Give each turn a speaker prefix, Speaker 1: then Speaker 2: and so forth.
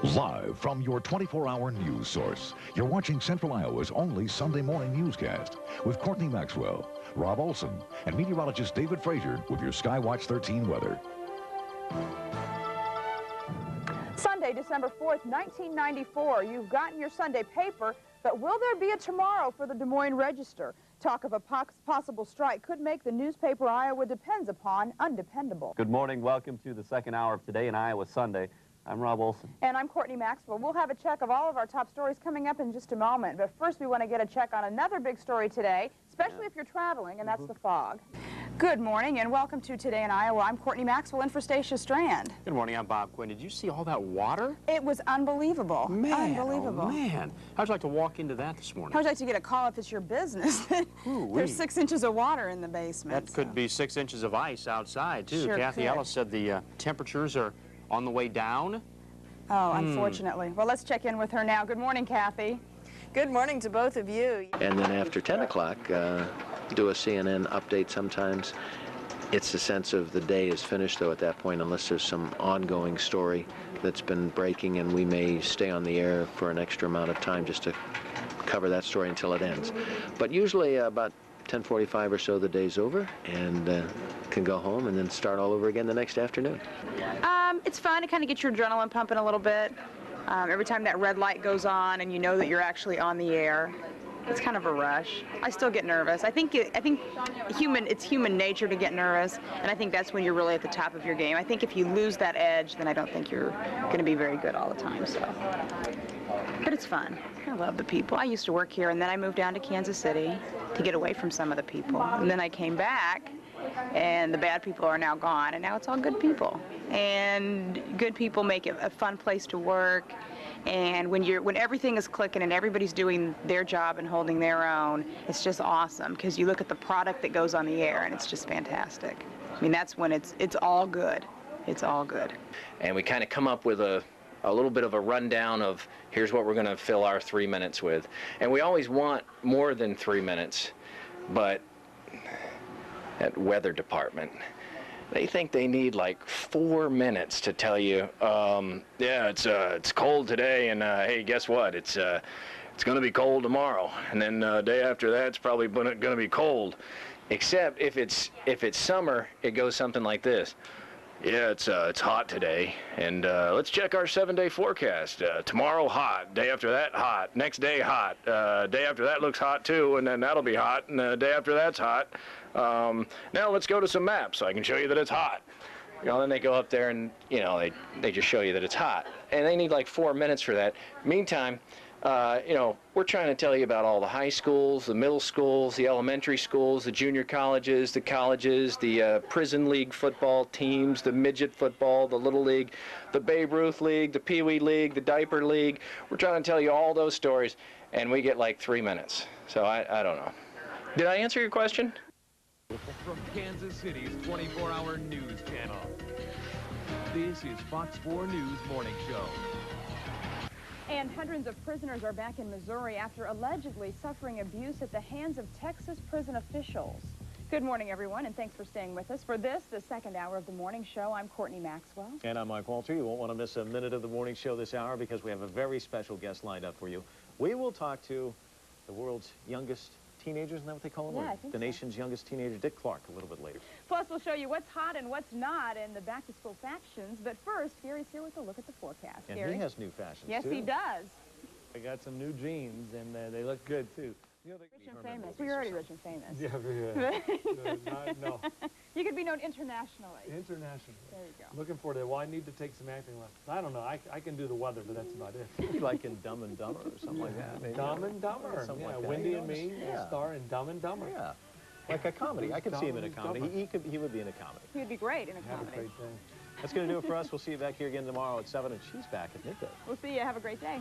Speaker 1: Live from your 24-hour news source, you're watching Central Iowa's only Sunday morning newscast with Courtney Maxwell, Rob Olson, and meteorologist David Frazier with your Skywatch 13 weather.
Speaker 2: Sunday, December 4th, 1994. You've gotten your Sunday paper, but will there be a tomorrow for the Des Moines Register? Talk of a possible strike could make the newspaper Iowa depends upon undependable.
Speaker 3: Good morning. Welcome to the second hour of Today in Iowa Sunday. I'm Rob Olson.
Speaker 2: And I'm Courtney Maxwell. We'll have a check of all of our top stories coming up in just a moment. But first, we want to get a check on another big story today, especially if you're traveling, and that's the fog. Good morning, and welcome to Today in Iowa. I'm Courtney Maxwell in for Stacia Strand.
Speaker 3: Good morning. I'm Bob Quinn. Did you see all that water?
Speaker 2: It was unbelievable.
Speaker 3: Man,
Speaker 2: unbelievable.
Speaker 3: Oh, man. How'd you like to walk into that this morning?
Speaker 2: How'd you like to get a call if it's your business? There's 6 inches of water in the basement.
Speaker 3: That could be 6 inches of ice outside, too.
Speaker 2: Sure
Speaker 3: Kathy
Speaker 2: could.
Speaker 3: Ellis said the temperatures are on the way down.
Speaker 2: Oh, unfortunately. Well, let's check in with her now. Good morning, Kathy. Good morning to both of you.
Speaker 4: And then after 10 o'clock, do a CNN update sometimes. It's the sense of the day is finished, though, at that point, unless there's some ongoing story that's been breaking, and we may stay on the air for an extra amount of time just to cover that story until it ends. But usually about 10:45 or so, the day's over, and can go home and then start all over again the next afternoon.
Speaker 2: It's fun to kind of get your adrenaline pumping a little bit. Every time that red light goes on and you know that you're actually on the air, it's kind of a rush. I still get nervous. I think it's human nature to get nervous, and I think that's when you're really at the top of your game. I think if you lose that edge, then I don't think you're going to be very good all the time. So, but it's fun. I love the people. I used to work here, and then I moved down to Kansas City to get away from some of the people, and then I came back, and the bad people are now gone, and now it's all good people. And good people make it a fun place to work. And when everything is clicking and everybody's doing their job and holding their own, it's just awesome, because you look at the product that goes on the air and it's just fantastic. I mean, that's when it's all good. It's all good.
Speaker 4: And we kind of come up with a little bit of a rundown of here's what we're going to fill our 3 minutes with. And we always want more than 3 minutes, but at weather department, they think they need like 4 minutes to tell you, yeah, it's cold today, and hey, guess what? It's going to be cold tomorrow, and then day after that, it's probably going to be cold. Except if it's summer, it goes something like this. Yeah, it's hot today, and let's check our 7-day forecast. Tomorrow hot, day after that hot, next day hot, day after that looks hot too, and then that'll be hot, and the day after that's hot. Now let's go to some maps so I can show you that it's hot. You know, then they go up there and, you know, they just show you that it's hot. And they need like 4 minutes for that. Meantime, you know, we're trying to tell you about all the high schools, the middle schools, the elementary schools, the junior colleges, the prison league football teams, the midget football, the little league, the Babe Ruth League, the Pee Wee League, the diaper league. We're trying to tell you all those stories, and we get like 3 minutes. So I don't know. Did I answer your question?
Speaker 5: From Kansas City's 24-hour news channel. This is Fox 4 News Morning Show.
Speaker 2: And hundreds of prisoners are back in Missouri after allegedly suffering abuse at the hands of Texas prison officials. Good morning, everyone, and thanks for staying with us. For this, the second hour of the morning show, I'm Courtney Maxwell.
Speaker 6: And I'm Mike Walter. You won't want to miss a minute of the morning show this hour because we have a very special guest lined up for you. We will talk to the world's youngest teenagers, isn't that what they call them?
Speaker 2: Yeah, I think
Speaker 6: the
Speaker 2: so.
Speaker 6: nation's youngest teenager, Dick Clark, a little bit later.
Speaker 2: Plus, we'll show you what's hot and what's not in the back-to-school factions. But first, Gary's here with a look at the forecast.
Speaker 6: And
Speaker 2: Gary?
Speaker 6: he has new fashions,
Speaker 2: Yes,
Speaker 6: too.
Speaker 2: he does.
Speaker 7: I got some new jeans, and they look good, too. You know,
Speaker 2: Rich and famous. Well, you're already rich and famous.
Speaker 7: Yeah. No.
Speaker 2: You could be known internationally.
Speaker 7: International.
Speaker 2: There you go.
Speaker 7: Looking forward to it. Well, I need to take some acting lessons. I don't know. I can do the weather, but that's about it.
Speaker 6: Maybe like in Dumb and Dumber or something like that. Maybe.
Speaker 7: Dumb and Dumber.
Speaker 6: Something
Speaker 7: Yeah,
Speaker 6: like that.
Speaker 7: Wendy and me
Speaker 6: Yeah.
Speaker 7: star in Dumb and Dumber.
Speaker 6: Yeah. Like a comedy. I could see him in a comedy. He would be in a comedy.
Speaker 2: He would be great in a
Speaker 7: Have a
Speaker 2: comedy.
Speaker 7: great day.
Speaker 6: That's going to do it for us. We'll see you back here again tomorrow at 7, and she's back at midday.
Speaker 2: We'll see you. Have a great day.